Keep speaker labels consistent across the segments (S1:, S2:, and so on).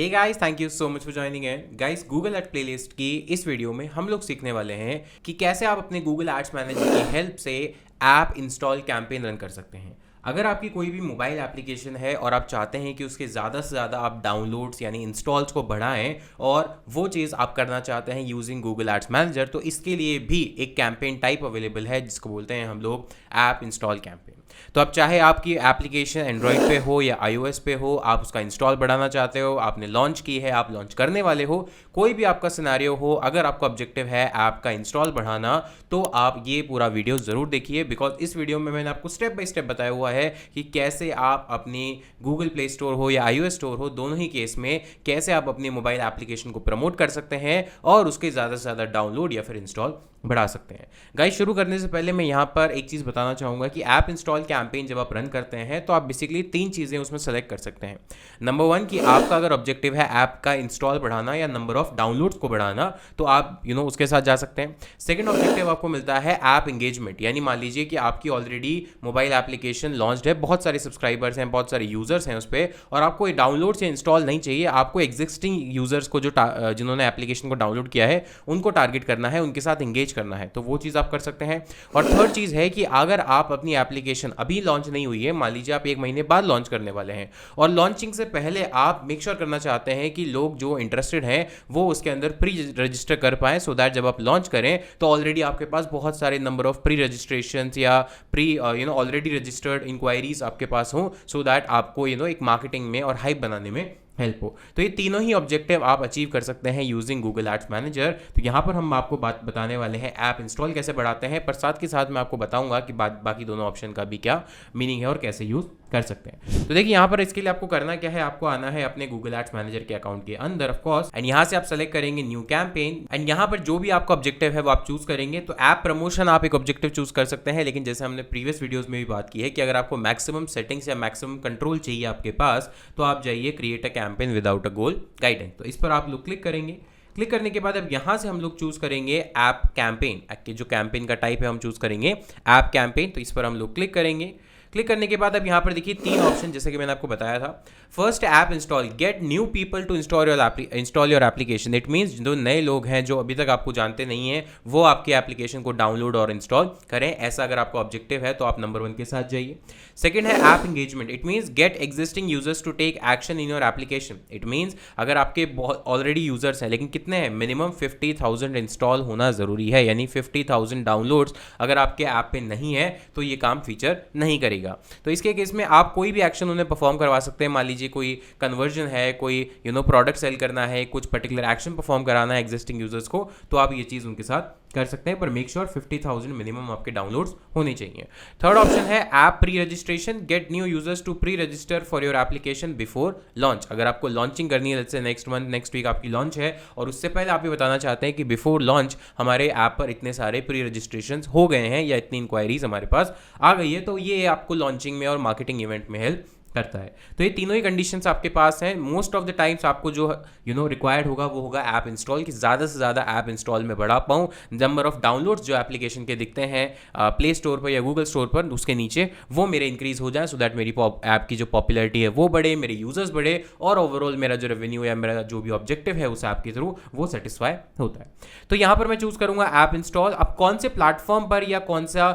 S1: Guys, thank you so much for joining in. Guys, Google ad playlist की इस video में हम लोग सीखने वाले हैं कि कैसे आप अपने गूगल एड्स मैनेजर की हेल्प से ऐप इंस्टॉल कैंपेन रन कर सकते हैं। अगर आपकी कोई भी मोबाइल एप्लीकेशन है और आप चाहते हैं कि उसके ज़्यादा से ज़्यादा आप डाउनलोड्स यानी इंस्टॉल्स को बढ़ाएं और वो चीज़ आप करना चाहते हैं यूजिंग गूगल एड्स मैनेजर, तो इसके लिए भी एक कैंपेन टाइप अवेलेबल है जिसको बोलते हैं हम लोग ऐप इंस्टॉल कैंपेन। तो अब चाहे आपकी एप्लीकेशन एंड्रॉयड पे हो या iOS पे हो, आप उसका इंस्टॉल बढ़ाना चाहते हो, आपने लॉन्च की है, आप लॉन्च करने वाले हो, कोई भी आपका सिनेरियो हो, अगर आपका ऑब्जेक्टिव है ऐप का इंस्टॉल बढ़ाना, तो आप ये पूरा वीडियो ज़रूर देखिए। बिकॉज इस वीडियो में मैंने आपको स्टेप बाय स्टेप बताया हुआ है कि कैसे आप अपनी गूगल प्ले स्टोर हो या iOS स्टोर हो, दोनों ही केस में कैसे आप अपनी मोबाइल एप्लीकेशन को प्रमोट कर सकते हैं और उसके ज़्यादा से ज़्यादा डाउनलोड या फिर इंस्टॉल बढ़ा सकते हैं। गाइस, शुरू करने से पहले मैं यहाँ पर एक चीज़ बताना चाहूँगा कि ऐप इंस्टॉल कैंपेन जब आप रन करते हैं तो आप बेसिकली 3 चीज़ें उसमें सेलेक्ट कर सकते हैं। नंबर 1 कि आपका अगर ऑब्जेक्टिव है ऐप का इंस्टॉल बढ़ाना या नंबर ऑफ डाउनलोड्स को बढ़ाना, तो आप उसके साथ जा सकते हैं। सेकंड ऑब्जेक्टिव आपको मिलता है ऐप एंगेजमेंट, यानी मान लीजिए कि आपकी ऑलरेडी मोबाइल एप्लीकेशन लॉन्च्ड है, बहुत सारे सब्सक्राइबर्स हैं, बहुत सारे यूजर्स हैं उस पर, और आपको डाउनलोड से इंस्टॉल नहीं चाहिए, आपको एग्जिस्टिंग यूजर्स को जिन्होंने एप्लीकेशन को डाउनलोड किया है उनको टारगेट करना है, उनके साथ एंगेज करना है, तो वो चीज़ आप कर सकते हैं। और थर्ड चीज़ है कि अगर आप अपनी एप्लीकेशन अभी लॉन्च नहीं हुई है, मान लीजिए आप 1 महीने बाद लॉन्च करने वाले हैं और लॉन्चिंग से पहले आप मेक श्योर करना चाहते हैं कि लोग जो इंटरेस्टेड हैं वो उसके अंदर प्री रजिस्टर कर पाएँ, सो दैट जब आप लॉन्च करें तो ऑलरेडी आपके पास बहुत सारे नंबर ऑफ प्री रजिस्ट्रेशन या प्री ऑलरेडी रजिस्टर्ड इंक्वायरीज आपके पास हों, सो दैट आपको एक मार्केटिंग में और हाइप बनाने में हेल्प हो। तो ये तीनों ही ऑब्जेक्टिव आप अचीव कर सकते हैं यूजिंग गूगल एड्स मैनेजर। तो यहाँ पर हम आपको बात बताने वाले हैं ऐप इंस्टॉल कैसे बढ़ाते हैं, पर साथ के साथ मैं आपको बताऊंगा कि बाकी दोनों ऑप्शन का भी क्या मीनिंग है और कैसे यूज कर सकते हैं। तो देखिए, यहाँ पर इसके लिए आपको करना क्या है, आपको आना है अपने गूगल एड्स मैनेजर के अकाउंट के अंदर ऑफ कोर्स, एंड यहाँ से आप सेलेक्ट करेंगे न्यू कैंपेन, एंड यहाँ पर जो भी आपका ऑब्जेक्टिव है वो आप चूज करेंगे। तो ऐप प्रमोशन आप एक ऑब्जेक्टिव चूज कर सकते हैं, लेकिन जैसे हमने प्रीवियस वीडियोस में भी बात की है कि अगर आपको मैक्सिमम सेटिंग्स या मैक्सिमम कंट्रोल चाहिए आपके पास, तो आप जाइए create a campaign without a goal guidance. तो इस पर आप लोग क्लिक करेंगे। क्लिक करने के बाद अब यहां से हम लोग चूज करेंगे ऐप कैंपेन, जो कैंपेन का टाइप है हम चूज करेंगे ऐप कैंपेन। तो इस पर हम लोग क्लिक करेंगे। क्लिक करने के बाद अब यहाँ पर देखिए 3 ऑप्शन, जैसे कि मैंने आपको बताया था। First, app install, get new people to install your application. It means जो नए लोग हैं जो अभी तक आपको जानते नहीं हैं वो आपकी एप्लीकेशन को डाउनलोड और इंस्टॉल करें। ऐसा अगर आपका ऑब्जेक्टिव है तो आप नंबर 1 के साथ जाइए। सेकंड है app engagement. It means get existing users to take action in your application. It means अगर आपके ऑलरेडी यूजर्स हैं, लेकिन कितने हैं, मिनिमम 50,000 इंस्टॉल होना जरूरी है, यानी 50,000 डाउनलोड्स अगर आपके ऐप पे नहीं है तो ये काम फीचर नहीं करेगा। तो इसके केस में आप कोई भी एक्शन उन्हें परफॉर्म करवा सकते हैं। मान लीजिए कोई कन्वर्जन है, कोई प्रोडक्ट सेल करना है, कुछ पर्टिकुलर एक्शन परफॉर्म कराना है एग्जिस्टिंग यूजर्स को, तो आप ये चीज उनके साथ कर सकते हैं, पर मेक श्योर 50,000 मिनिमम आपके डाउनलोड्स होने चाहिए। थर्ड ऑप्शन है app pre registration, get new users to pre register for your application before launch. अगर आपको लॉन्चिंग करनी है, let's say next month, next week आपकी लॉन्च है और उससे पहले आप ये बताना चाहते हैं कि बिफोर लॉन्च हमारे ऐप पर इतने सारे प्री रजिस्ट्रेशन हो गए हैं या इतनी इंक्वायरीज हमारे पास आ गई है, तो ये आपको लॉन्चिंग में और मार्केटिंग इवेंट में हेल्प करता है। तो ये तीनों ही कंडीशंस आपके पास हैं। मोस्ट ऑफ द टाइम्स आपको जो रिक्वायर्ड होगा वो होगा ऐप इंस्टॉल, की ज़्यादा से ज़्यादा ऐप इंस्टॉल में बढ़ा पाऊँ, नंबर ऑफ डाउनलोड्स जो एप्लीकेशन के दिखते हैं प्ले स्टोर पर या गूगल स्टोर पर उसके नीचे, वो मेरे इंक्रीज हो जाए, सो दैट मेरी ऐप की जो पॉपुलैरिटी है वो बढ़े, मेरे यूजर्स बढ़े और ओवरऑल मेरा जो रेवेन्यू या मेरा जो भी ऑब्जेक्टिव है उस ऐप के थ्रू वो सेटिस्फाई होता है। तो यहाँ पर मैं चूज करूंगा ऐप इंस्टॉल। अब कौन से प्लेटफॉर्म पर या कौन सा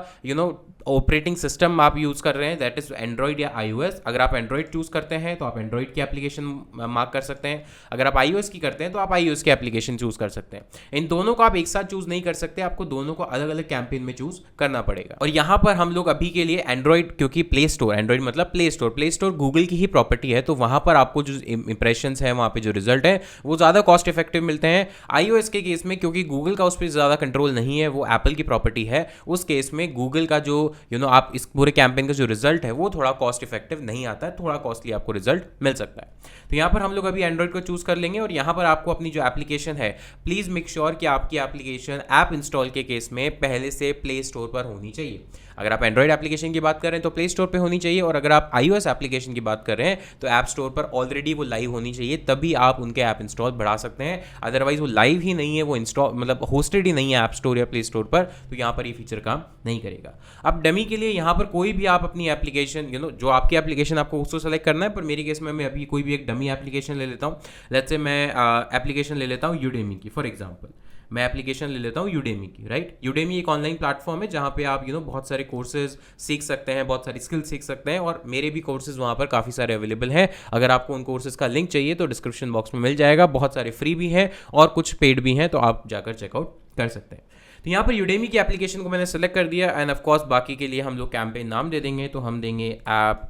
S1: ऑपरेटिंग सिस्टम आप यूज कर रहे हैं, दैट इज एंड्रॉइड या iOS। अगर आप एंड्रॉइड चूज करते हैं तो आप एंड्रॉइड की एप्लीकेशन मार्क कर सकते हैं, अगर आप iOS की करते हैं तो आप iOS की एप्लीकेशन चूज कर सकते हैं। इन दोनों को आप एक साथ चूज नहीं कर सकते, आपको दोनों को अलग अलग कैंपेन में चूज करना पड़ेगा। और यहाँ पर हम लोग अभी के लिए एंड्रॉइड, क्योंकि प्ले स्टोर, एंड्रॉइड मतलब प्ले स्टोर गूगल की ही प्रॉपर्टी है, तो वहां पर आपको जो इंप्रेशन है, वहां पे जो रिजल्ट है वो ज्यादा कॉस्ट इफेक्टिव मिलते हैं। iOS के केस में क्योंकि गूगल का उस पर ज्यादा कंट्रोल नहीं है, वो एप्पल की प्रॉपर्टी है, उस केस में गूगल का जो आप इस पूरे कैंपेन का जो रिजल्ट है वो थोड़ा कॉस्ट इफेक्टिव नहीं आता है, थोड़ा कॉस्टली आपको रिजल्ट मिल सकता है। तो यहाँ पर हम लोग अभी एंड्रॉइड को चूज कर लेंगे और यहाँ पर आपको अपनी जो एप्लीकेशन है, प्लीज मेक श्योर कि आपकी एप्लीकेशन ऐप इंस्टॉल के केस में पहले से प्ले स्टोर पर होनी चाहिए। अगर आप एंड्रॉइड एप्लीकेशन की बात कर रहे हैं तो प्ले स्टोर पे होनी चाहिए, और अगर आप iOS एप्लीकेशन की बात कर रहे हैं तो ऐप स्टोर पर ऑलरेडी वो लाइव होनी चाहिए, तभी आप उनके ऐप इंस्टॉल बढ़ा सकते हैं। अदरवाइज वो लाइव ही नहीं है, वो इंस्टॉल मतलब होस्टेड ही नहीं है ऐप स्टोर या प्ले स्टोर पर, तो यहाँ पर ये फीचर काम नहीं करेगा। अब डमी के लिए यहाँ पर कोई भी आप अपनी एप्लीकेशन जो आपकी एप्लीकेशन आपको उसको सेलेक्ट करना है, पर मेरी केस में मैं अभी कोई भी एक डमी एप्लीकेशन ले लेता हूँ। लेट्स से मैं एप्लीकेशन ले लेता हूँ यूडेमी की, फॉर एग्जांपल मैं एप्लीकेशन ले लेता हूँ यूडेमी की, राइट। यूडेमी एक ऑनलाइन प्लेटफॉर्म है जहाँ पे आप बहुत सारे कोर्सेज सीख सकते हैं, बहुत सारी स्किल्स सीख सकते हैं, और मेरे भी कोर्सेज वहाँ पर काफ़ी सारे अवेलेबल हैं। अगर आपको उन कोर्सेज का लिंक चाहिए तो डिस्क्रिप्शन बॉक्स में मिल जाएगा। बहुत सारे फ्री भी हैं और कुछ पेड भी हैं, तो आप जाकर चेकआउट कर सकते हैं। तो यहाँ पर यूडेमी की एप्लीकेशन को मैंने सेलेक्ट कर दिया, एंड ऑफकोर्स बाकी के लिए हम लोग कैंपेन नाम दे देंगे। तो हम देंगे app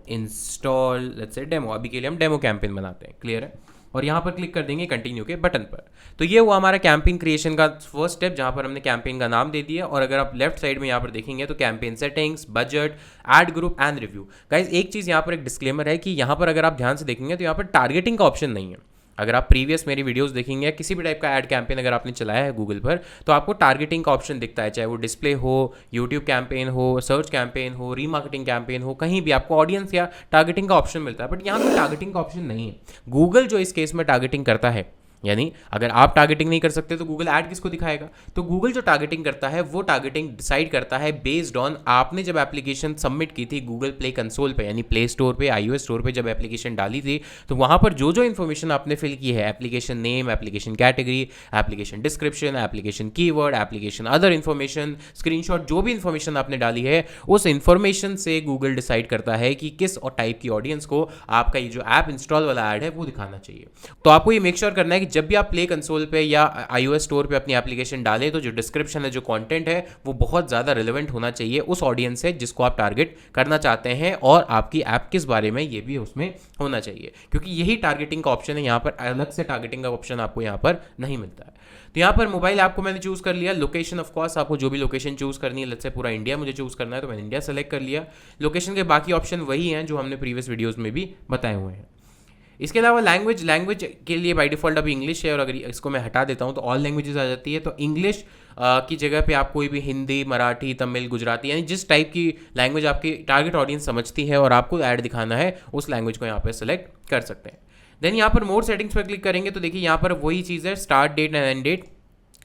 S1: install let's say demo, अभी के लिए हम डेमो कैंपेन बनाते हैं, क्लियर है। और यहाँ पर क्लिक कर देंगे कंटिन्यू के बटन पर। तो ये हुआ हमारा कैंपेन क्रिएशन का फर्स्ट स्टेप, जहाँ पर हमने कैंपेन का नाम दे दिया। और अगर आप लेफ्ट साइड में यहाँ पर देखेंगे तो campaign settings, budget, add group and review. Guys एक चीज़ यहाँ पर एक डिस्क्लेमर है कि यहाँ पर अगर आप ध्यान से देखेंगे तो यहाँ पर टारगेटिंग का ऑप्शन नहीं है। अगर आप प्रीवियस मेरी वीडियोस देखेंगे या किसी भी टाइप का ऐड कैंपेन अगर आपने चलाया है गूगल पर, तो आपको टारगेटिंग का ऑप्शन दिखता है, चाहे वो डिस्प्ले हो, यूट्यूब कैंपेन हो, सर्च कैंपेन हो, रीमार्केटिंग कैंपेन हो, कहीं भी आपको ऑडियंस या टारगेटिंग का ऑप्शन मिलता है। बट यहाँ पर टारगेटिंग का ऑप्शन नहीं है। गूगल जो इस केस में टारगेटिंग करता है, यानी अगर आप टारगेटिंग नहीं कर सकते तो गूगल ऐड किसको दिखाएगा। तो गूगल जो टारगेटिंग करता है वो टारगेटिंग डिसाइड करता है बेस्ड ऑन आपने जब एप्लीकेशन सबमिट की थी गूगल प्ले कंसोल पे, यानी प्ले स्टोर पे, iOS स्टोर पे जब एप्लीकेशन डाली थी, तो वहाँ पर जो जो इन्फॉर्मेशन आपने फिल की है, application name, application category, application description, application keyword, application other information, screenshot, जो भी इन्फॉर्मेशन आपने डाली है, उस इन्फॉर्मेशन से गूगल डिसाइड करता है कि किस और टाइप की ऑडियंस को आपका ये जो ऐप इंस्टॉल वाला ऐड है वो दिखाना चाहिए। तो आपको ये मेक श्योर करना है कि जब भी आप प्ले कंसोल पे या iOS स्टोर पे अपनी एप्लीकेशन डालें तो जो डिस्क्रिप्शन है, जो कंटेंट है, वो बहुत ज़्यादा रिलेवेंट होना चाहिए उस ऑडियंस से जिसको आप टारगेट करना चाहते हैं, और आपकी ऐप किस बारे में ये भी उसमें होना चाहिए, क्योंकि यही टारगेटिंग का ऑप्शन है। यहाँ पर अलग से टारगेटिंग का ऑप्शन आपको यहाँ पर नहीं मिलता है। तो यहाँ पर मोबाइल ऐप को मैंने चूज़ कर लिया। लोकेशन ऑफ कोर्स आपको जो भी लोकेशन चूज़ करनी है, लेट्स से पूरा इंडिया मुझे चूज़ करना है, तो मैंने इंडिया सेलेक्ट कर लिया। लोकेशन के बाकी ऑप्शन वही हैं जो हमने प्रीवियस वीडियोज़ में भी बताए हुए हैं। इसके अलावा लैंग्वेज के लिए बाय डिफ़ॉल्ट अभी इंग्लिश है, और अगर इसको मैं हटा देता हूँ तो ऑल लैंग्वेजेस आ जाती है। तो इंग्लिश की जगह पे आप कोई भी हिंदी, मराठी, तमिल, गुजराती, यानी जिस टाइप की लैंग्वेज आपकी टारगेट ऑडियंस समझती है और आपको ऐड दिखाना है, उस लैंग्वेज को यहाँ पे सेलेक्ट कर सकते हैं। देन यहाँ पर मोर सेटिंग्स पर क्लिक करेंगे तो देखिए यहाँ पर वही चीज़ है, start date and end date.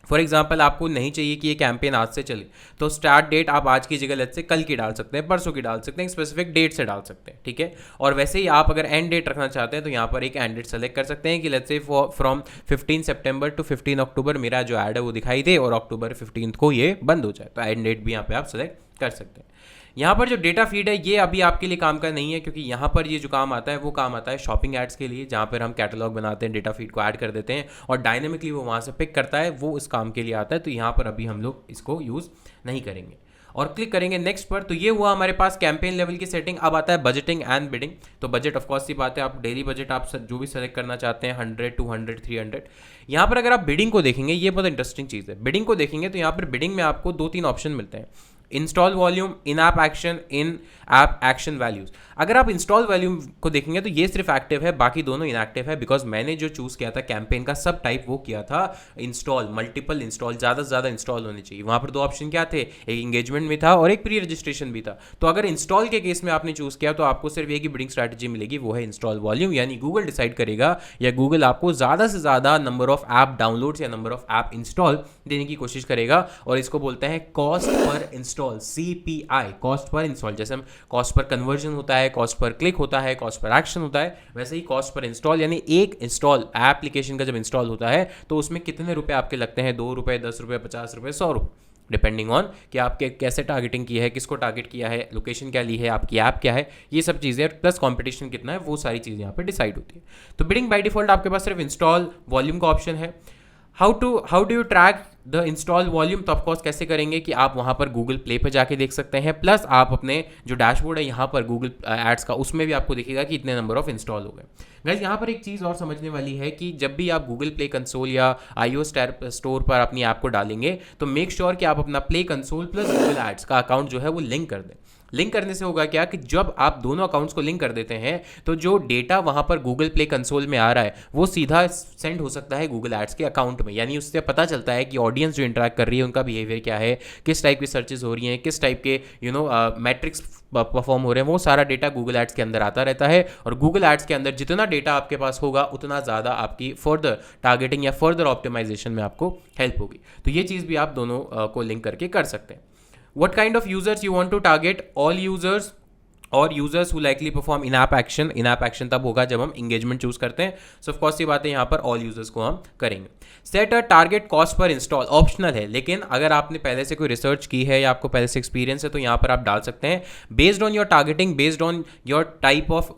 S1: For example आपको नहीं चाहिए कि ये कैंपेन आज से चले, तो स्टार्ट डेट आप आज की जगह लेट्स से कल की डाल सकते हैं, परसों की डाल सकते हैं, स्पेसिफिक डेट से डाल सकते हैं, ठीक है। और वैसे ही आप अगर एंड डेट रखना चाहते हैं तो यहाँ पर एक एंड डेट सेलेक्ट कर सकते हैं कि let's say from 15 September to 15 अक्टूबर मेरा जो ऐड है वो दिखाई दे, और अक्टूबर 15 को ये बंद हो जाए। तो एंड डेट भी यहाँ पे आप सेलेक्ट कर सकते हैं। यहाँ पर जो डेटा फीड है ये अभी आपके लिए काम का नहीं है, क्योंकि यहाँ पर ये जो काम आता है वो काम आता है शॉपिंग एड्स के लिए, जहाँ पर हम कैटलॉग बनाते हैं, डेटा फीड को ऐड कर देते हैं और डायनेमिकली वो वहाँ से पिक करता है, वो इस काम के लिए आता है। तो यहाँ पर अभी हम लोग इसको यूज़ नहीं करेंगे और क्लिक करेंगे नेक्स्ट पर। तो ये हुआ हमारे पास कैंपेन लेवल की सेटिंग। अब आता है बजटिंग एंड बिडिंग। तो बजट ऑफ कोर्स की बात है, आप डेली बजट आप जो भी सेलेक्ट करना चाहते हैं, 100, 200, 300। यहाँ पर अगर आप बिडिंग को देखेंगे, ये बहुत इंटरेस्टिंग चीज़ है। बिडिंग को देखेंगे तो यहाँ पर बिडिंग में आपको 2-3 ऑप्शन मिलते हैं, इंस्टॉल वॉल्यूम, इन ऐप एक्शन, इन ऐप एक्शन वैल्यूज। अगर आप इंस्टॉल वॉल्यूम को देखेंगे तो ये सिर्फ एक्टिव है, बाकी दोनों इनएक्टिव है, बिकॉज मैंने जो चूज किया था कैंपेन का सब टाइप वो किया था इंस्टॉल, मल्टीपल इंस्टॉल, ज़्यादा से ज़्यादा इंस्टॉल होने चाहिए। वहाँ पर 2 ऑप्शन क्या थे, एक एंगेजमेंट में था और एक प्री रजिस्ट्रेशन भी था। तो अगर इंस्टॉल के केस में आपने चूज किया तो आपको सिर्फ एक ही बिडिंग स्ट्रैटेजी मिलेगी, वो है इंस्टॉल वॉल्यूम, यानी गूगल डिसाइड करेगा या गूगल आपको ज़्यादा से ज़्यादा नंबर ऑफ ऐप डाउनलोड्स या नंबर ऑफ ऐप इंस्टॉल देने की कोशिश करेगा, और इसको बोलते हैं cost per install, CPI, cost per install. जैसे हम कॉस्ट पर कन्वर्जन होता है, कॉस्ट पर क्लिक होता है, कॉस्ट पर एक्शन होता है, वैसे ही कॉस्ट पर इंस्टॉल, यानी एक इंस्टॉल एप्लीकेशन का जब इंस्टॉल होता है तो उसमें कितने रुपए आपके लगते हैं, 2 रुपये, 10 रुपये, 50 रुपये, 100 रुपये, डिपेंडिंग ऑन कि आपके कैसे टारगेटिंग की है, किसको टारगेट किया है, लोकेशन क्या ली है, आपकी ऐप क्या है, ये सब चीज़ें प्लस कंपटीशन कितना है, वो सारी चीज़ें यहाँ पे डिसाइड होती है। तो बिडिंग बाय डिफॉल्ट आपके पास सिर्फ इंस्टॉल वॉल्यूम का ऑप्शन है। How do you track the install volume? तो ऑफकोर्स कैसे करेंगे कि आप वहाँ पर गूगल प्ले पे जाके देख सकते हैं, प्लस आप अपने जो डैशबोर्ड है यहाँ पर गूगल एड्स का, उसमें भी आपको दिखेगा कि इतने नंबर ऑफ इंस्टॉल हो गए। गाइस यहाँ पर एक चीज़ और समझने वाली है कि जब भी आप गूगल प्ले कंसोल या iOS स्टोर पर अपनी ऐप को डालेंगे तो मेक श्योर कि आप अपना play console plus Google ads का अकाउंट जो है वो लिंक कर दें। लिंक करने से होगा क्या कि जब आप दोनों अकाउंट्स को लिंक कर देते हैं तो जो डेटा वहाँ पर गूगल प्ले कंसोल में आ रहा है वो सीधा सेंड हो सकता है गूगल एड्स के अकाउंट में, यानी उससे पता चलता है कि ऑडियंस जो इंटरेक्ट कर रही है उनका बिहेवियर क्या है, किस टाइप की सर्चेज हो रही हैं, किस टाइप के मैट्रिक्स परफॉर्म हो रहे हैं, वो सारा डेटा गूगल एड्स के अंदर आता रहता है। और गूगल एड्स के अंदर जितना डेटा आपके पास होगा उतना ज़्यादा आपकी फर्दर टारगेटिंग या फर्दर ऑप्टिमाइजेशन में आपको हेल्प होगी। तो ये चीज़ भी आप दोनों को लिंक करके कर सकते हैं। What kind of users you want to target? All users और users who likely perform in app action. In app action तब होगा जब हम इंगेजमेंट चूज करते हैं. सो ऑफ कोर्स ये बात है, यहाँ पर ऑल यूजर्स को हम करेंगे. Set a target cost per install optional है, लेकिन अगर आपने पहले से कोई रिसर्च की है या आपको पहले से एक्सपीरियंस है तो यहाँ पर आप डाल सकते हैं based on your targeting, based on your type of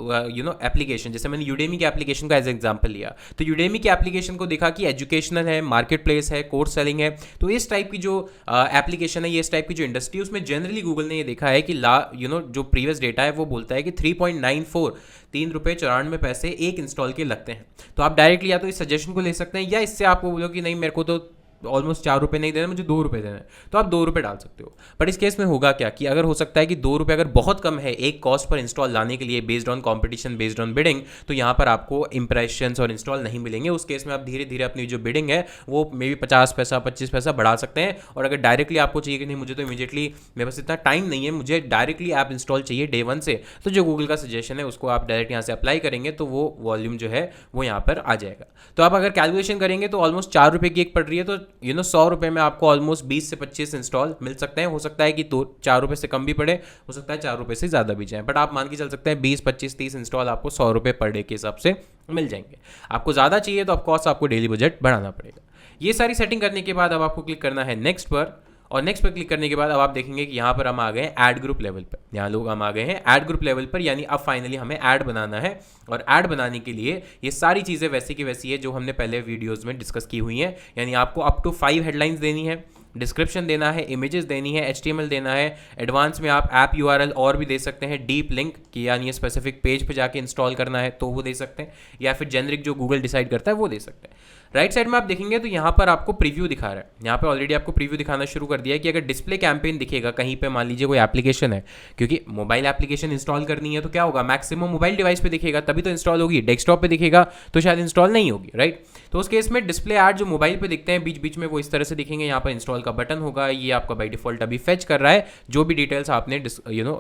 S1: application. जैसे मैंने यूडेमी की एप्लीकेशन का एज एग्जाम्पल लिया, तो यूडेमी की एप्लीकेशन को देखा कि एजुकेशनल है, मार्केट प्लेस है, कोर्स सेलिंग है. तो इस टाइप की जो एप्लीकेशन है, ये इस टाइप की जो इंडस्ट्री, उसमें जनरली गूगल ने ये देखा है कि जो प्रीवियस डेटा है वो बोलता है कि 3.94 ₹3.94 एक इंस्टॉल के लगते हैं. तो आप डायरेक्टली या तो इस सजेशन को ले सकते हैं, या इससे आपको बोलो कि नहीं मेरे को तो ऑलमोस्ट ₹4 नहीं देना, मुझे ₹2 देना है, तो आप ₹2 डाल सकते हो. बट इस केस में होगा क्या कि अगर हो सकता है कि ₹2 अगर बहुत कम है एक कॉस्ट पर इंस्टॉल लाने के लिए, based on competition, based on bidding, तो यहाँ पर आपको इंप्रेशंस और इंस्टॉल नहीं मिलेंगे. उस केस में आप धीरे धीरे अपनी जो बिडिंग है वो मे बी 50 पैसा 25 पैसा बढ़ा सकते हैं. और अगर डायरेक्टली आपको चाहिए कि नहीं मुझे तो इमीडिएटली, मेरे पास इतना टाइम नहीं है, मुझे डायरेक्टली ऐप इंस्टॉल चाहिए डे 1 से, तो जो गूगल का सजेशन है उसको आप डायरेक्ट यहाँ से अप्लाई करेंगे तो वो वॉल्यूम जो है वो यहाँ पर आ जाएगा. तो आप अगर कैलकुलेशन करेंगे तो ऑलमोस्ट ₹4 की एक पड़ रही है, तो ₹100 में आपको ऑलमोस्ट 20 से 25 इंस्टॉल मिल सकते हैं. हो सकता है कि ₹4 से कम भी पड़े, हो सकता है ₹4 से ज़्यादा भी जाए, बट आप मान के चल सकते हैं 20, 25, 30 इंस्टॉल आपको ₹100 पर डे के हिसाब से मिल जाएंगे. आपको ज़्यादा चाहिए तो ऑफकोर्स आपको डेली बजट बढ़ाना पड़ेगा. ये सारी सेटिंग करने के बाद अब आपको क्लिक करना है नेक्स्ट पर, और नेक्स्ट पर क्लिक करने के बाद अब आप देखेंगे कि यहाँ पर हम आ गए हैं ऐड ग्रुप लेवल पर. यहाँ लोग हम आ गए हैं ऐड ग्रुप लेवल पर, यानी अब फाइनली हमें ऐड बनाना है. और ऐड बनाने के लिए ये सारी चीज़ें वैसी की वैसी है जो हमने पहले वीडियोज़ में डिस्कस की हुई हैं. यानी आपको अप टू 5 हेडलाइंस देनी है, डिस्क्रिप्शन देना है, इमेजेस देनी है, HTML देना है. एडवांस में आप ऐप URL और भी दे सकते हैं, डीप लिंक की, यानी स्पेसिफिक पेज पे जाके इंस्टॉल करना है तो वो दे सकते हैं, या फिर जेनरिक जो गूगल डिसाइड करता है वो दे सकते हैं. राइट साइड में आप देखेंगे तो यहाँ पर आपको प्रीव्यू दिखा रहा है. यहाँ पे ऑलरेडी आपको प्रीव्यू दिखाना शुरू कर दिया है कि अगर डिस्प्ले कैंपेन दिखेगा कहीं पे, मान लीजिए कोई एप्लीकेशन है, क्योंकि मोबाइल एप्लीकेशन इंस्टॉल करनी है तो क्या होगा, मैक्सिमम मोबाइल डिवाइस पे दिखेगा तभी तो इंस्टॉल होगी. डेस्कटॉप पे दिखेगा तो शायद इंस्टॉल नहीं होगी, राइट. तो उस केस में डिस्प्ले ऐड जो मोबाइल पे दिखते हैं बीच बीच में, वो इस तरह से दिखेंगे. यहाँ पर इंस्टॉल का बटन होगा, ये आपका बाई डिफॉल्ट अभी फेच कर रहा है जो भी डिटेल्स आपने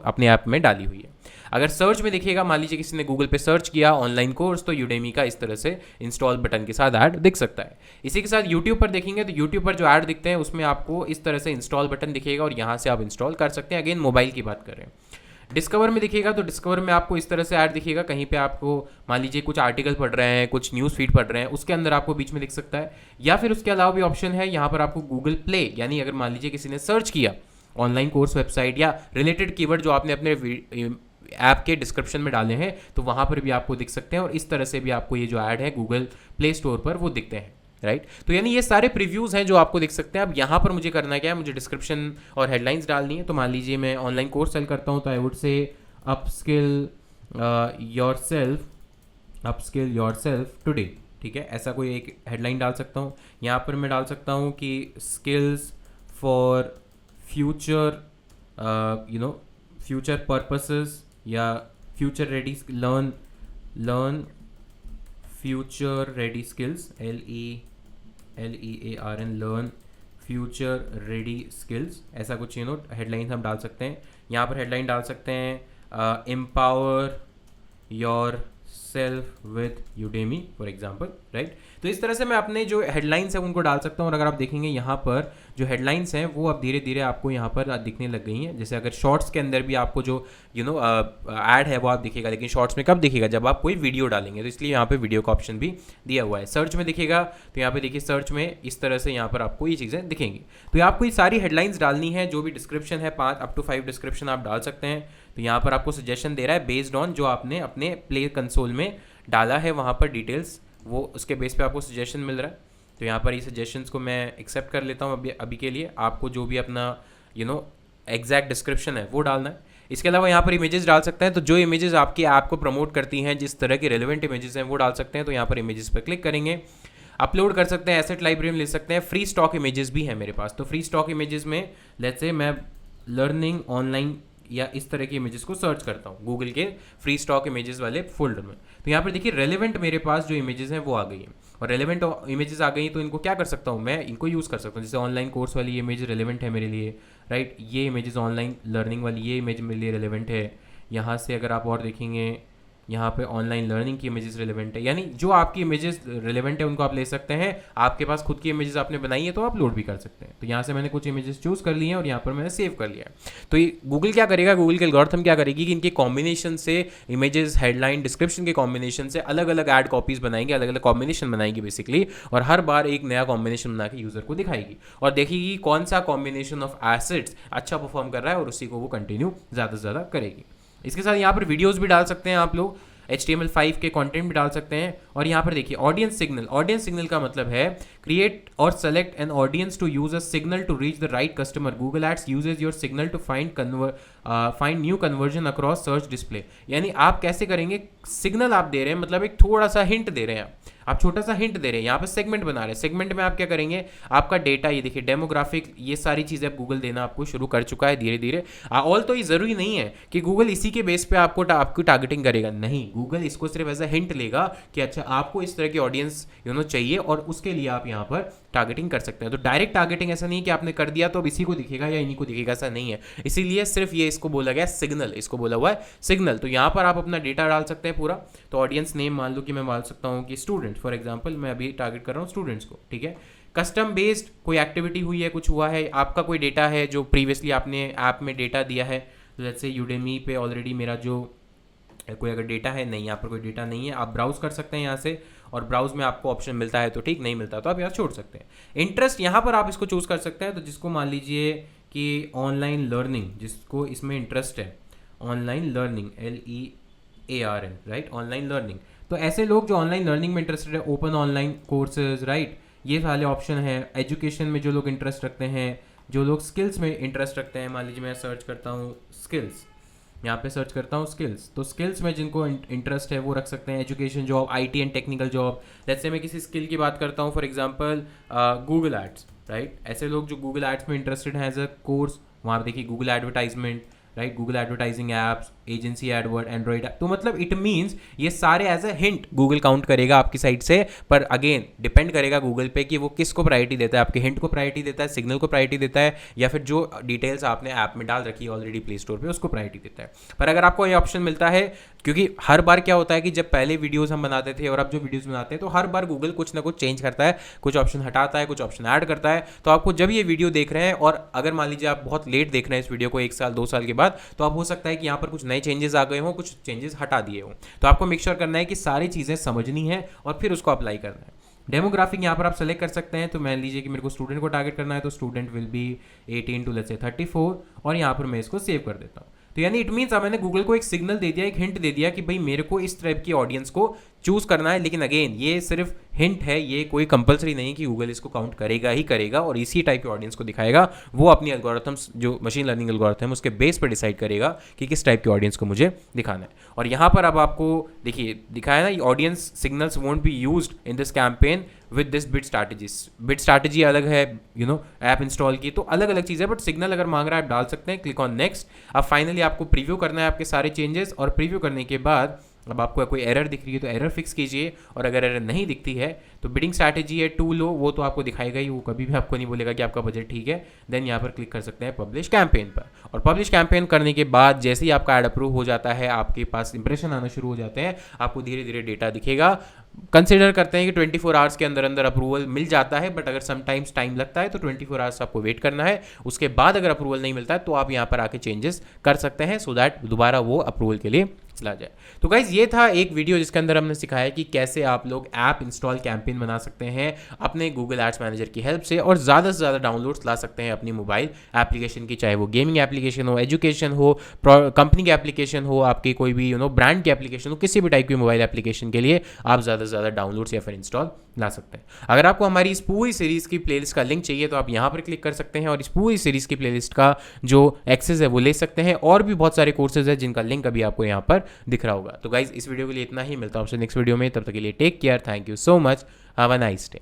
S1: अपने ऐप में डाली हुई है. अगर सर्च में दिखेगा, मान लीजिए किसी ने गूगल पे सर्च किया ऑनलाइन कोर्स, तो यूडेमी का इस तरह से इंस्टॉल बटन के साथ ऐड दिख सकता है. इसी के साथ यूट्यूब पर देखेंगे तो यूट्यूब पर जो ऐड दिखते हैं उसमें आपको इस तरह से इंस्टॉल बटन दिखेगा और यहाँ से आप इंस्टॉल कर सकते हैं. अगेन मोबाइल की बात कर रहे हैं. डिस्कवर में दिखेगा तो डिस्कवर में आपको इस तरह से ऐड दिखेगा. कहीं पे आपको मान लीजिए कुछ आर्टिकल पढ़ रहे हैं, कुछ न्यूज़ फीड पढ़ रहे हैं, उसके अंदर आपको बीच में दिख सकता है. या फिर उसके अलावा भी ऑप्शन है यहाँ पर आपको गूगल प्ले, यानी अगर मान लीजिए किसी ने सर्च किया ऑनलाइन कोर्स वेबसाइट या रिलेटेड कीवर्ड जो आपने अपने ऐप के डिस्क्रिप्शन में डाले हैं, तो वहाँ पर भी आपको दिख सकते हैं. और इस तरह से भी आपको ये जो ऐड है गूगल प्ले स्टोर पर वो दिखते हैं, राइट. तो यानी ये सारे प्रीव्यूज़ हैं जो आपको दिख सकते हैं. अब यहाँ पर मुझे करना क्या है, मुझे डिस्क्रिप्शन और हेडलाइंस डालनी है. तो मान लीजिए मैं ऑनलाइन कोर्स सेल करता हूँ, तो I would say upskill yourself today, ठीक है. ऐसा कोई एक हेडलाइन डाल सकता हूँ. यहाँ पर मैं डाल सकता हूँ कि skills for future future purposes, या future ready, learn future ready skills, LEARN, learn future ready skills. ऐसा कुछ हेडलाइन हम डाल सकते हैं. यहाँ पर हेडलाइन डाल सकते हैं empower your self with Udemy for example, right. तो इस तरह से मैं अपने जो हेडलाइंस हैं उनको डाल सकता हूँ. और अगर आप देखेंगे यहाँ पर जो हेडलाइंस हैं वो अब धीरे धीरे आपको यहाँ पर दिखने लग गई हैं. जैसे अगर शॉर्ट्स के अंदर भी आपको जो ऐड है वो आप दिखेगा, लेकिन शॉर्ट्स में कब दिखेगा, जब आप कोई वीडियो डालेंगे, तो इसलिए यहाँ पे वीडियो का ऑप्शन भी दिया हुआ है. सर्च में दिखेगा तो यहाँ पे देखिए सर्च में इस तरह से यहाँ पर आपको ये चीज़ें दिखेंगी. तो आपको ये सारी हेडलाइंस डालनी है. जो भी डिस्क्रिप्शन है 5 up to 5 डिस्क्रिप्शन आप डाल सकते हैं. तो यहाँ पर आपको सजेशन दे रहा है बेस्ड ऑन जो आपने अपने प्ले कंसोल में डाला है, वहाँ पर डिटेल्स, वो उसके बेस पे आपको सजेशन मिल रहा है. तो यहाँ पर ये सजेशंस को मैं एक्सेप्ट कर लेता हूँ अभी के लिए. आपको जो भी अपना एग्जैक्ट डिस्क्रिप्शन है वो डालना है. इसके अलावा यहाँ पर इमेजेस डाल सकते हैं. तो जो इमेजेस आपकी ऐप को प्रमोट करती हैं, जिस तरह के रेलेवेंट इमेजेस हैं वो डाल सकते हैं. तो यहाँ पर इमेजेस पर क्लिक करेंगे, अपलोड कर सकते हैं, एसेट लाइब्रेरी में ले सकते हैं. फ्री स्टॉक इमेजेस भी है मेरे पास. तो फ्री स्टॉक इमेजेस में लेट्स से मैं लर्निंग ऑनलाइन या इस तरह के इमेजेस को सर्च करता हूँ गूगल के फ्री स्टॉक इमेजेस वाले फोल्डर में. तो यहाँ पर देखिए रेलेवेंट मेरे पास जो इमेजेस हैं वो आ गई हैं. और रेलेवेंट इमेजेस आ गई तो इनको क्या कर सकता हूँ, मैं इनको यूज़ कर सकता हूँ. जैसे ऑनलाइन कोर्स वाली इमेज रेलेवेंट है मेरे लिए, राइट. ये इमेजेस ऑनलाइन लर्निंग वाली ये इमेज मेरे लिए रेलेवेंट है. यहाँ से अगर आप और देखेंगे यहाँ पे ऑनलाइन लर्निंग की इमेजेस रिलेवेंट है, यानी जो आपकी इमेजेस रिलेवेंट है उनको आप ले सकते हैं। आपके पास खुद की इमेजेस आपने बनाई है तो आप लोड भी कर सकते हैं। तो यहाँ से मैंने कुछ इमेजेस चूज कर ली हैं और यहाँ पर मैंने सेव कर लिया है। तो ये गूगल क्या करेगा, गूगल के एल्गोरिथम क्या करेगी कि इनके कॉम्बिनेशन से इमेजेस, हेडलाइन, डिस्क्रिप्शन के कॉम्बिनेशन से अलग अलग ऐड कॉपीज बनाएंगे, अलग अलग कॉम्बिनेशन बनाएगी बेसिकली, और हर बार एक नया कॉम्बिनेशन बना के यूजर को दिखाएगी और देखेगी कौन सा कॉम्बिनेशन ऑफ एसेट्स अच्छा परफॉर्म कर रहा है और उसी को वो कंटिन्यू ज़्यादा से ज़्यादा करेगी। इसके साथ यहाँ पर वीडियोस भी डाल सकते हैं आप लोग, HTML5 के कंटेंट भी डाल सकते हैं। और यहाँ पर देखिए ऑडियंस सिग्नल, ऑडियंस सिग्नल का मतलब है क्रिएट और select an audience to use a signal to reach the right customer. Google ads uses your signal to find new conversion across search display. यानी आप कैसे करेंगे, सिग्नल आप दे रहे हैं, मतलब एक थोड़ा सा हिंट दे रहे हैं, आप छोटा सा हिंट दे रहे हैं। यहाँ पे सेगमेंट बना रहे हैं, सेगमेंट में आप क्या करेंगे, आपका डेटा, ये देखिए डेमोग्राफिक, ये सारी चीज़ें अब गूगल देना आपको शुरू कर चुका है धीरे धीरे। ऑल तो ये ज़रूरी नहीं है कि गूगल इसी के बेस पे आपकी टारगेटिंग करेगा, नहीं, गूगल इसको सिर्फ एज अ हिंट लेगा कि अच्छा आपको इस तरह की ऑडियंस चाहिए और उसके लिए आप यहाँ पर टारगेटिंग कर सकते हैं। तो डायरेक्ट टारगेटिंग ऐसा नहीं कि आपने कर दिया तो अब इसी को दिखेगा या इन्हीं को दिखेगा, ऐसा नहीं है। इसीलिए सिर्फ ये इसको बोला गया सिग्नल, इसको बोला हुआ है सिग्नल। तो यहाँ पर आप अपना डेटा डाल सकते हैं पूरा। तो ऑडियंस नेम मान लो कि मैं डाल सकता हूँ कि स्टूडेंट, फॉर एग्जाम्पल मैं अभी टारगेट कर रहा हूँ स्टूडेंट्स को, ठीक है। कस्टम बेस्ड कोई एक्टिविटी हुई है, कुछ हुआ है, आपका कोई डेटा है जो प्रीवियसली आपने ऐप में डेटा दिया है, जैसे यूडेमी पे ऑलरेडी मेरा जो कोई अगर डेटा है, नहीं यहाँ पर कोई डेटा नहीं है, आप ब्राउज कर सकते हैं यहाँ से, और ब्राउज में आपको ऑप्शन मिलता है तो ठीक, नहीं मिलता तो आप यहाँ छोड़ सकते हैं। इंटरेस्ट यहाँ पर आप इसको चूज कर सकते हैं। तो जिसको मान लीजिए कि ऑनलाइन लर्निंग, जिसको इसमें इंटरेस्ट है, online learning, LEARN, right, online learning. तो ऐसे लोग जो ऑनलाइन लर्निंग में इंटरेस्टेड है, ओपन ऑनलाइन कोर्सेज, राइट, ये सारे ऑप्शन है। एजुकेशन में जो लोग इंटरेस्ट रखते हैं, जो लोग स्किल्स में इंटरेस्ट रखते हैं, मान लीजिए मैं सर्च करता हूँ स्किल्स, यहाँ पे सर्च करता हूँ स्किल्स, तो स्किल्स में जिनको इंटरेस्ट है वो रख सकते हैं। Education job, IT and technical job, जैसे मैं किसी स्किल की बात करता हूँ, for example Google ads, right, ऐसे लोग जो गूगल एड्स में इंटरेस्टेड हैं एज अ कोर्स, वहाँ देखिए Google advertisement, right, Google advertising apps, agency adword, android. तो मतलब इट मीन्स ये सारे as a hint Google count करेगा आपकी साइड से, पर अगेन डिपेंड करेगा गूगल पे कि वो किसको प्रायोरिटी देता है, आपके हिंट को प्रायोरिटी देता है, सिग्नल को प्रायोरिटी देता है, या फिर जो डिटेल्स आपने ऐप में डाल रखी है ऑलरेडी प्ले स्टोर पे उसको प्रायोरिटी देता है। पर अगर आपको ये ऑप्शन मिलता है, क्योंकि हर बार क्या होता है कि जब पहले वीडियोस हम बनाते थे और अब जो वीडियोस बनाते हैं तो हर बार गूगल कुछ ना कुछ चेंज करता है, कुछ ऑप्शन हटाता है, कुछ ऑप्शन ऐड करता है। तो आपको जब ये वीडियो देख रहे हैं, और अगर मान लीजिए आप बहुत लेट देख रहे हैं इस वीडियो को, 1 साल 2 साल के बाद, तो आप हो सकता है कि यहाँ पर कुछ नए चेंजेस आ गए हों, कुछ चेंजेस हटा दिए हों। तो आपको मेक श्योर करना है कि सारी चीज़ें समझनी है और फिर उसको अप्लाई करना है। डेमोग्राफिक यहाँ पर आप सेलेक्ट कर सकते हैं। तो मान लीजिए कि मेरे को स्टूडेंट को टारगेट करना है, तो student will be 18 to let's say 34, और यहाँ पर मैं इसको सेव कर देता हूँ। तो यानी इट मीन्स मैंने गूगल को एक सिग्नल दे दिया, एक हिंट दे दिया कि भाई मेरे को इस टाइप की ऑडियंस को चूज करना है। लेकिन अगेन ये सिर्फ हिंट है, ये कोई कंपलसरी नहीं कि गूगल इसको काउंट करेगा ही करेगा और इसी टाइप की ऑडियंस को दिखाएगा। वो अपनी एल्गोरिथम्स, जो मशीन लर्निंग एल्गोरिथम, उसके बेस पर डिसाइड करेगा कि किस टाइप की ऑडियंस को मुझे दिखाना है। और यहाँ पर अब आपको देखिए दिखाया ना, audience signals won't be used in this campaign with this bid strategies. Bid strategy अलग है, ऐप इंस्टॉल की, तो अलग अलग चीज़ है, बट सिग्नल अगर मांग रहा है आप डाल सकते हैं। Click on next. अब फाइनली आपको प्रीव्यू करना है आपके सारे चेंजेस, और प्रीव्यू करने के बाद अब आपको कोई एरर दिख रही है तो एरर फिक्स कीजिए, और अगर एरर नहीं दिखती है तो बिडिंग स्ट्रैटेजी है टू लो, वो तो आपको दिखाएगा ही, वो कभी भी आपको नहीं बोलेगा कि आपका बजट ठीक है। देन यहाँ पर क्लिक कर सकते हैं पब्लिश कैंपेन पर, और पब्लिश कैंपेन करने के बाद जैसे ही आपका ऐड अप्रूव हो जाता है, आपके पास इंप्रेशन आना शुरू हो जाते हैं, आपको धीरे धीरे डेटा दिखेगा। कंसिडर करते हैं कि 24 आवर्स के अंदर अंदर अप्रूवल मिल जाता है, बट अगर समटाइम्स टाइम लगता है तो 24 आवर्स आपको वेट करना है। उसके बाद अगर अप्रूवल नहीं मिलता है तो आप यहाँ पर आके चेंजेस कर सकते हैं, सो दैट दोबारा वो अप्रूवल के लिए चला जाए। तो गाइज ये था एक वीडियो जिसके अंदर हमने सिखाया कि कैसे आप लोग ऐप इंस्टॉल कैंपेन बना सकते हैं अपने गूगल एड्स मैनेजर की हेल्प से, और ज़्यादा से ज़्यादा डाउनलोड्स ला सकते हैं अपनी मोबाइल एप्लीकेशन की, चाहे वो गेमिंग एप्लीकेशन हो, एजुकेशन हो, कंपनी की एप्लीकेशन हो, आपकी कोई भी ब्रांड की एप्लीकेशन हो, किसी भी टाइप की मोबाइल एप्लीकेशन के लिए आप ज़्यादा से ज़्यादा डाउनलोड्स या फिर इंस्टॉल ला सकते हैं। अगर आपको हमारी इस पूरी सीरीज़ की प्लेलिस्ट का लिंक चाहिए तो आप यहाँ पर क्लिक कर सकते हैं और इस पूरी सीरीज़ की प्लेलिस्ट का जो एक्सेस है वो ले सकते हैं, और भी बहुत सारे कोर्सेज है जिनका लिंक अभी आपको यहाँ पर दिख रहा होगा। तो गाइज इस वीडियो के लिए इतना ही, मिलता हूँ आपसे नेक्स्ट वीडियो में, तब तक के लिए take care, thank you so much, have a nice day.